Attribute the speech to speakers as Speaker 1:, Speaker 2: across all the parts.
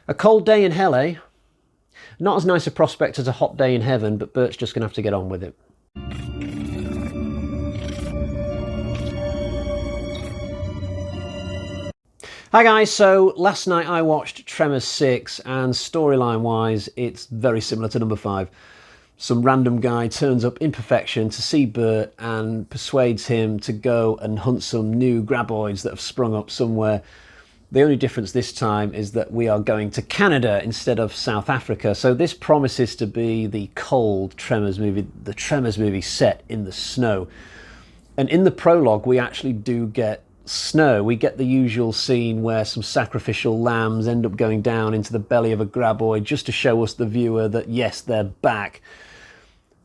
Speaker 1: A cold day in hell, eh? Not as nice a prospect as a hot day in heaven, but Bert's just going to have to get on with it. Hi guys, so last night I watched Tremors 6 and storyline wise it's very similar to number 5. Some random guy turns up in perfection to see Bert and persuades him to go and hunt some new graboids that have sprung up somewhere. The only difference this time is that we are going to Canada instead of South Africa. So this promises to be the cold Tremors movie, the Tremors movie set in the snow. And in the prologue, we actually do get snow. We get the usual scene where some sacrificial lambs end up going down into the belly of a graboid just to show us, the viewer, that yes, they're back.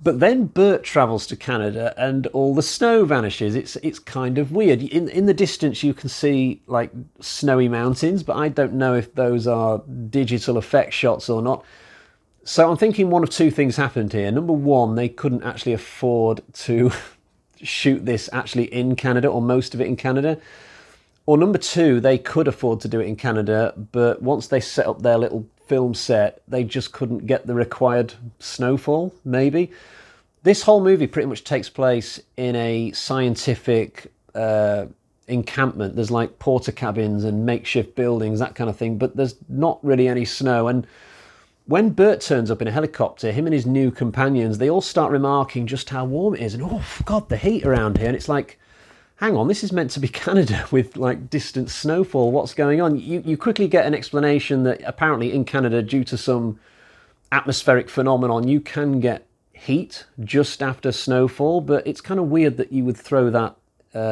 Speaker 1: But then Bert travels to Canada and all the snow vanishes. It's kind of weird. In the distance you can see like snowy mountains, but I don't know if those are digital effect shots or not. So I'm thinking one of two things happened here. Number one, they couldn't actually afford to shoot this actually in Canada, or most of it in Canada. Or number two, they could afford to do it in Canada, but once they set up their little film set, they just couldn't get the required snowfall, maybe. This whole movie pretty much takes place in a scientific encampment. There's like porta cabins and makeshift buildings, that kind of thing, but there's not really any snow. And when Bert turns up in a helicopter, him and his new companions, they all start remarking just how warm it is. And, oh, God, the heat around here. And it's like, hang on, this is meant to be Canada with, like, distant snowfall. What's going on? You quickly get an explanation that apparently in Canada, due to some atmospheric phenomenon, you can get heat just after snowfall. But it's kind of weird that you would throw that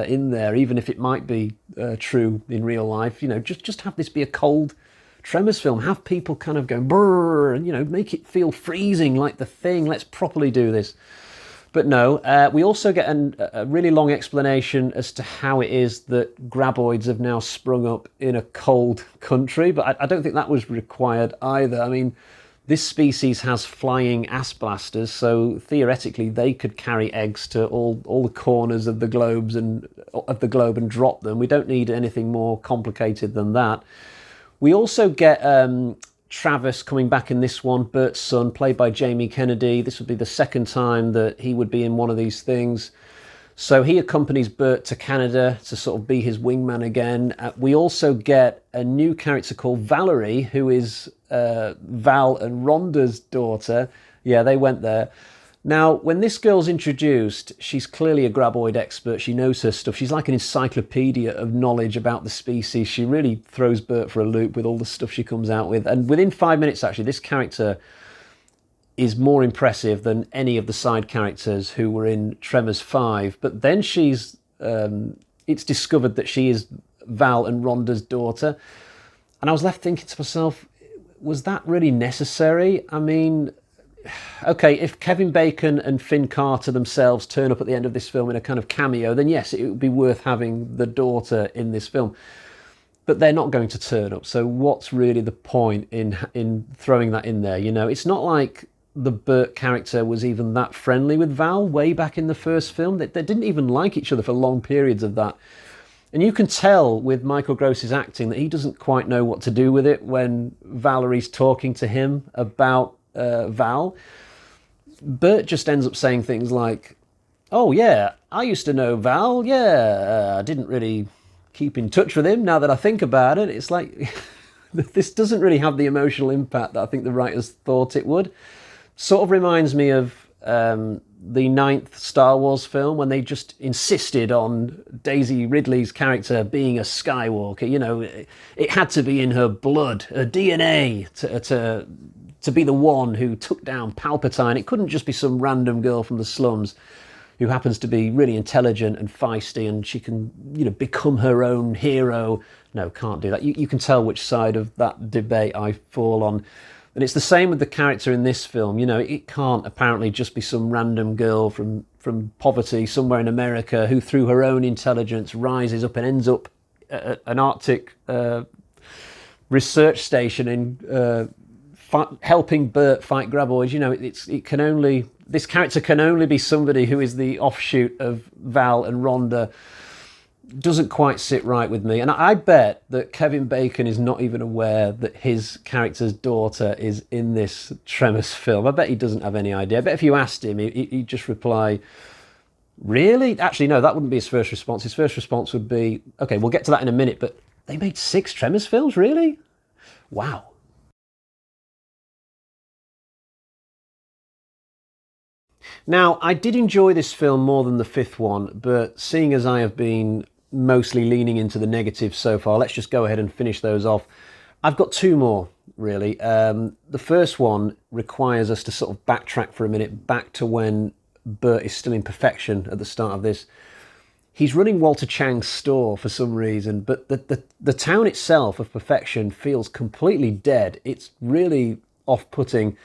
Speaker 1: in there, even if it might be true in real life. You know, just have this be a cold Tremors film, have people kind of going brrr and, you know, make it feel freezing like The Thing. Let's properly do this. But no, we also get a really long explanation as to how it is that graboids have now sprung up in a cold country, but I don't think that was required either. I mean, this species has flying ass blasters, so theoretically they could carry eggs to all the corners of the globe and drop them. We don't need anything more complicated than that. We also get Travis coming back in this one, Bert's son, played by Jamie Kennedy. This would be the second time that he would be in one of these things. So he accompanies Bert to Canada to sort of be his wingman again. We also get a new character called Valerie, who is Val and Rhonda's daughter. Yeah, they went there. Now, when this girl's introduced, she's clearly a graboid expert. She knows her stuff. She's like an encyclopedia of knowledge about the species. She really throws Bert for a loop with all the stuff she comes out with. And within 5 minutes, actually, this character is more impressive than any of the side characters who were in Tremors 5. But then it's discovered that she is Val and Rhonda's daughter. And I was left thinking to myself, was that really necessary? I mean, okay, if Kevin Bacon and Finn Carter themselves turn up at the end of this film in a kind of cameo, then yes, it would be worth having the daughter in this film. But they're not going to turn up, so what's really the point in throwing that in there? You know, it's not like the Bert character was even that friendly with Val way back in the first film. They didn't even like each other for long periods of that. And you can tell with Michael Gross's acting that he doesn't quite know what to do with it when Valerie's talking to him about Val. Bert just ends up saying things like, oh yeah, I used to know Val, I didn't really keep in touch with him now that I think about it. It's like, this doesn't really have the emotional impact that I think the writers thought it would. Sort of reminds me of the 9th Star Wars film, when they just insisted on Daisy Ridley's character being a Skywalker. You know, it had to be in her blood, her DNA, to be the one who took down Palpatine. It couldn't just be some random girl from the slums who happens to be really intelligent and feisty and she can, you know, become her own hero. No, can't do that. You can tell which side of that debate I fall on. And it's the same with the character in this film. You know, it can't apparently just be some random girl from poverty somewhere in America who, through her own intelligence, rises up and ends up at an Arctic research station in helping Bert fight graboids. You know, this character can only be somebody who is the offshoot of Val and Rhonda. doesn't quite sit right with me. And I bet that Kevin Bacon is not even aware that his character's daughter is in this Tremors film. I bet he doesn't have any idea. I bet if you asked him, he'd just reply, really? Actually, no, that wouldn't be his first response. His first response would be, okay, we'll get to that in a minute, but they made 6 Tremors films, really? Wow. Now, I did enjoy this film more than the fifth one, but seeing as I have been mostly leaning into the negatives so far, let's just go ahead and finish those off. I've got 2 more, really. The first one requires us to sort of backtrack for a minute, back to when Bert is still in perfection at the start of this. He's running Walter Chang's store for some reason, but the town itself of perfection feels completely dead. It's really off-putting.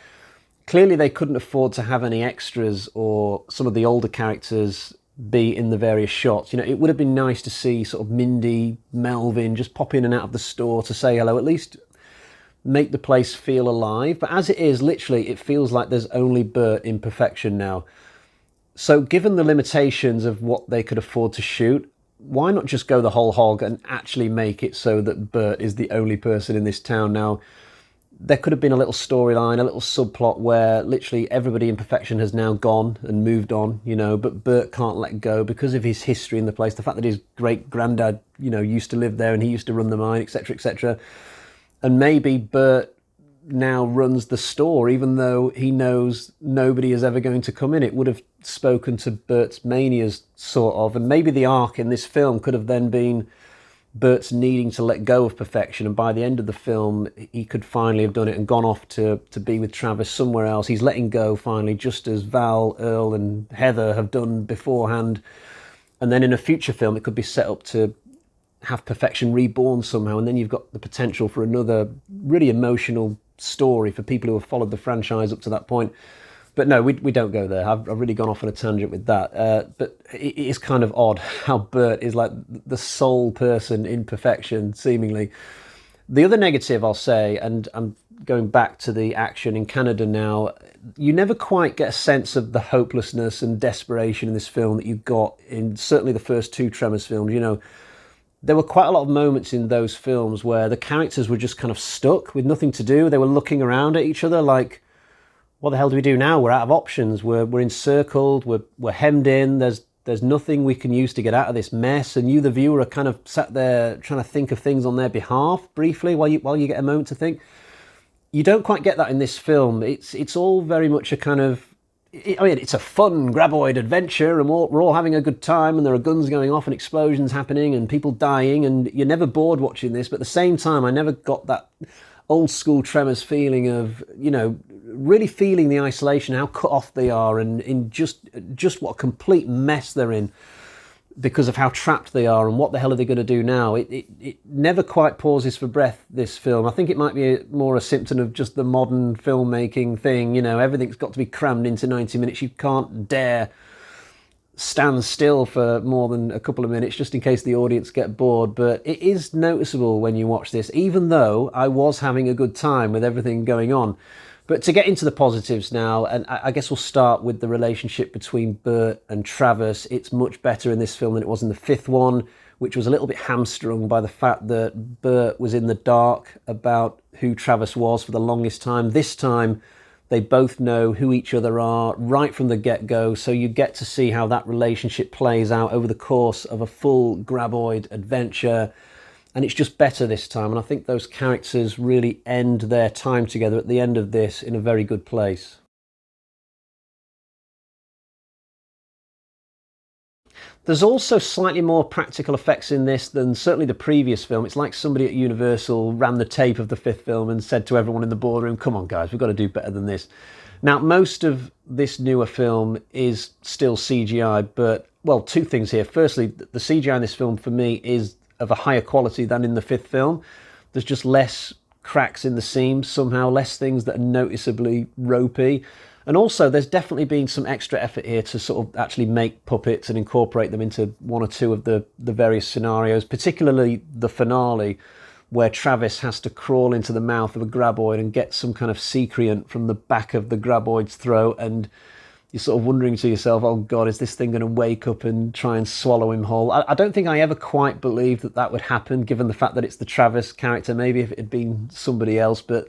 Speaker 1: Clearly they couldn't afford to have any extras or some of the older characters be in the various shots. You know, it would have been nice to see sort of Mindy, Melvin just pop in and out of the store to say hello, at least make the place feel alive. But as it is, literally, it feels like there's only Bert in perfection now. So given the limitations of what they could afford to shoot, why not just go the whole hog and actually make it so that Bert is the only person in this town now? There could have been a little storyline, a little subplot where literally everybody in perfection has now gone and moved on, you know, but Bert can't let go because of his history in the place, the fact that his great-granddad, you know, used to live there and he used to run the mine, etc., etc. And maybe Bert now runs the store, even though he knows nobody is ever going to come in. It would have spoken to Bert's manias, sort of, and maybe the arc in this film could have then been Bert's needing to let go of perfection, and by the end of the film he could finally have done it and gone off to be with Travis somewhere else. He's letting go finally, just as Val, Earl and Heather have done beforehand. And then in a future film it could be set up to have perfection reborn somehow, and then you've got the potential for another really emotional story for people who have followed the franchise up to that point. But no, we don't go there. I've really gone off on a tangent with that. But it is kind of odd how Bert is like the sole person in perfection, seemingly. The other negative I'll say, and I'm going back to the action in Canada now, you never quite get a sense of the hopelessness and desperation in this film that you got in certainly the first 2 Tremors films. You know, there were quite a lot of moments in those films where the characters were just kind of stuck with nothing to do. They were looking around at each other like, what the hell do we do now? We're out of options. We're encircled. We're hemmed in. There's nothing we can use to get out of this mess. And you, the viewer, are kind of sat there trying to think of things on their behalf briefly while you get a moment to think. You don't quite get that in this film. It's all very much a kind of, I mean, it's a fun graboid adventure, and we're all having a good time, and there are guns going off and explosions happening and people dying, and you're never bored watching this. But at the same time, I never got that old school Tremors feeling of, you know, really feeling the isolation, how cut off they are, and in just what a complete mess they're in because of how trapped they are, and what the hell are they going to do now. It never quite pauses for breath, this film. I think it might be more a symptom of just the modern filmmaking thing. You know, everything's got to be crammed into 90 minutes. You can't dare stand still for more than a couple of minutes just in case the audience get bored. But it is noticeable when you watch this, even though I was having a good time with everything going on. But to get into the positives now, and I guess we'll start with the relationship between Bert and Travis. It's much better in this film than it was in the fifth one, which was a little bit hamstrung by the fact that Bert was in the dark about who Travis was for the longest time. This time, they both know who each other are right from the get-go, so you get to see how that relationship plays out over the course of a full graboid adventure. And it's just better this time, and I think those characters really end their time together at the end of this in a very good place. There's also slightly more practical effects in this than certainly the previous film. It's like somebody at Universal ran the tape of the fifth film and said to everyone in the boardroom, come on guys, we've got to do better than this. Now, most of this newer film is still CGI, but, well, 2 things here. Firstly, the CGI in this film for me is of a higher quality than in the fifth film. There's just less cracks in the seams, somehow less things that are noticeably ropey. And also there's definitely been some extra effort here to sort of actually make puppets and incorporate them into 1 or 2 of the various scenarios, particularly the finale where Travis has to crawl into the mouth of a graboid and get some kind of secreant from the back of the graboid's throat. And you're sort of wondering to yourself, oh God, is this thing going to wake up and try and swallow him whole? I don't think I ever quite believed that that would happen, given the fact that it's the Travis character. Maybe if it had been somebody else, but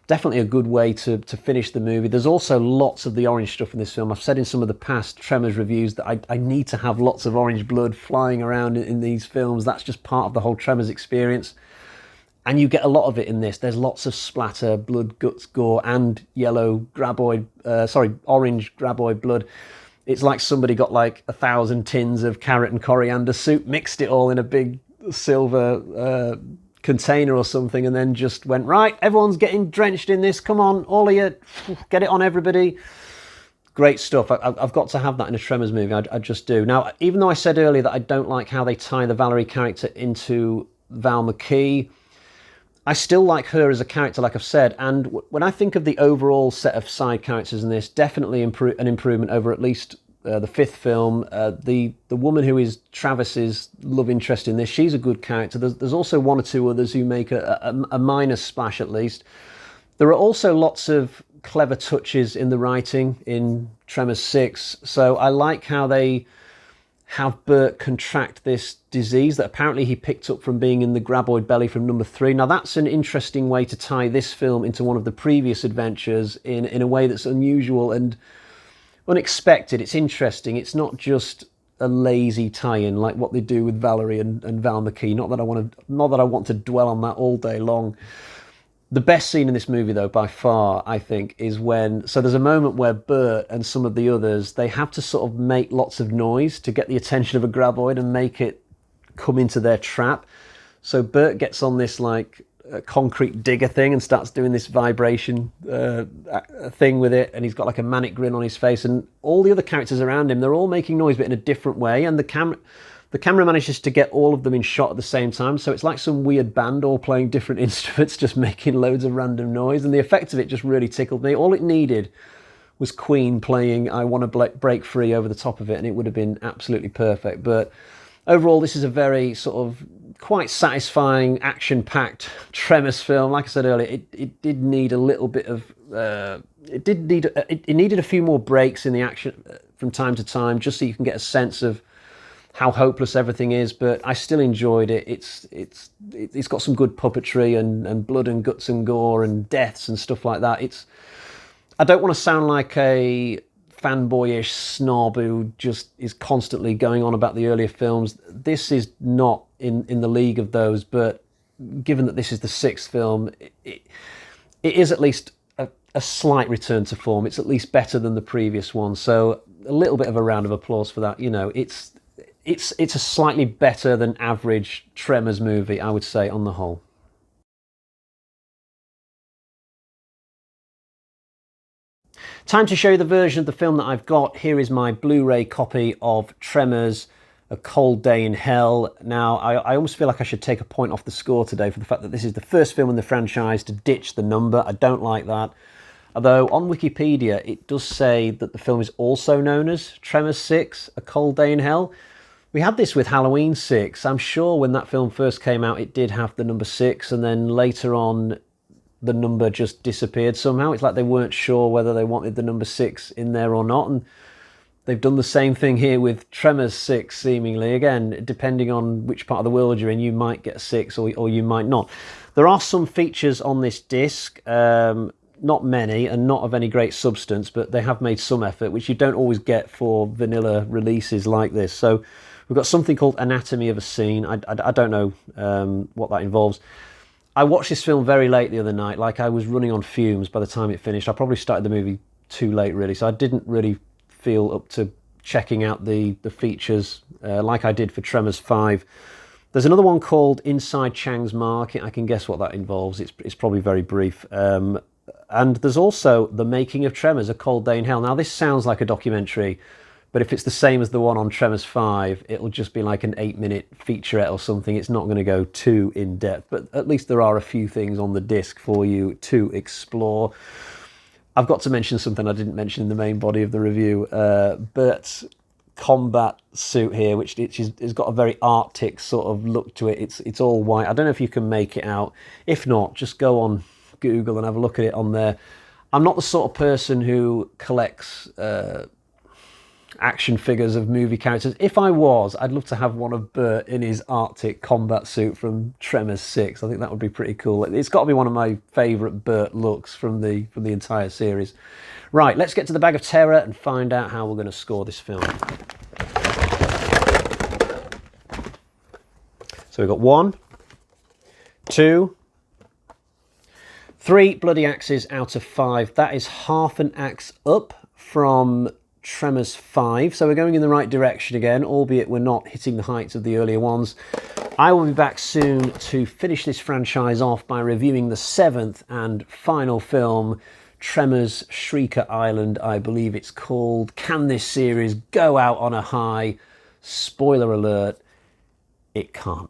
Speaker 1: definitely a good way to finish the movie. There's also lots of the orange stuff in this film. I've said in some of the past Tremors reviews that I need to have lots of orange blood flying around in these films. That's just part of the whole Tremors experience. And you get a lot of it in this. There's lots of splatter, blood, guts, gore, and orange graboid blood. It's like somebody got like 1,000 tins of carrot and coriander soup, mixed it all in a big silver container or something, and then just went, right, everyone's getting drenched in this. Come on, all of you, get it on everybody. Great stuff. I've got to have that in a Tremors movie. I just do. Now, even though I said earlier that I don't like how they tie the Valerie character into Val McKee, I still like her as a character, like I've said, and when I think of the overall set of side characters in this, definitely an improvement over at least the fifth film. The woman who is Travis's love interest in this, she's a good character. There's also one or two others who make a minor splash at least. There are also lots of clever touches in the writing in Tremors 6, so I like how they have Bert contract this disease that apparently he picked up from being in the graboid belly from number 3. Now that's an interesting way to tie this film into one of the previous adventures in a way that's unusual and unexpected. It's interesting. It's not just a lazy tie-in like what they do with Valerie and Val McKee. Not that I want to dwell on that all day long. The best scene in this movie, though, by far, I think, is when... So there's a moment where Bert and some of the others, they have to sort of make lots of noise to get the attention of a graboid and make it come into their trap. So Bert gets on this, like, concrete digger thing and starts doing this vibration thing with it, and he's got, like, a manic grin on his face, and all the other characters around him, they're all making noise, but in a different way, and the camera manages to get all of them in shot at the same time, so it's like some weird band all playing different instruments, just making loads of random noise, and the effect of it just really tickled me. All it needed was Queen playing I Want to Break Free over the top of it, and it would have been absolutely perfect. But overall, this is a very sort of quite satisfying, action-packed Tremors film. Like I said earlier, it did need a little bit of... it needed a few more breaks in the action from time to time, just so you can get a sense of how hopeless everything is, but I still enjoyed it. It's got some good puppetry and blood and guts and gore and deaths and stuff like that. I don't want to sound like a fanboyish snob who just is constantly going on about the earlier films. This is not in the league of those, but given that this is the sixth film, it is at least a slight return to form. It's at least better than the previous one, so a little bit of a round of applause for that. You know, it's a slightly better than average Tremors movie, I would say, on the whole. Time to show you the version of the film that I've got. Here is my Blu-ray copy of Tremors, A Cold Day in Hell. Now, I almost feel like I should take a point off the score today for the fact that this is the first film in the franchise to ditch the number. I don't like that. Although on Wikipedia, it does say that the film is also known as Tremors 6, A Cold Day in Hell. We had this with Halloween 6. I'm sure when that film first came out, it did have the number 6, and then later on, the number just disappeared somehow. It's like they weren't sure whether they wanted the number 6 in there or not, and they've done the same thing here with Tremors 6, seemingly. Again, depending on which part of the world you're in, you might get a 6 or you might not. There are some features on this disc, not many, and not of any great substance, but they have made some effort, which you don't always get for vanilla releases like this. So we've got something called Anatomy of a Scene. I don't know what that involves. I watched this film very late the other night, like I was running on fumes by the time it finished. I probably started the movie too late, really, so I didn't really feel up to checking out the features like I did for Tremors 5. There's another one called Inside Chang's Mark. I can guess what that involves. It's probably very brief. And there's also The Making of Tremors, A Cold Day in Hell. Now, this sounds like a documentary, but if it's the same as the one on Tremors 5, it'll just be like an 8-minute featurette or something. It's not going to go too in-depth, but at least there are a few things on the disc for you to explore. I've got to mention something I didn't mention in the main body of the review, but combat suit here, which has got a very Arctic sort of look to it. It's all white. I don't know if you can make it out. If not, just go on Google and have a look at it on there. I'm not the sort of person who collects action figures of movie characters. If I was, I'd love to have one of Bert in his Arctic combat suit from Tremors 6. I think that would be pretty cool. It's got to be one of my favourite Bert looks from the entire series. Right, let's get to the bag of terror and find out how we're going to score this film. So we've got 1, 2, 3 bloody axes out of 5. That is half an axe up from Tremors 5. So we're going in the right direction again, albeit we're not hitting the heights of the earlier ones. I will be back soon to finish this franchise off by reviewing the 7th and final film, Tremors Shrieker Island, I believe it's called. Can this series go out on a high? Spoiler alert, it can't.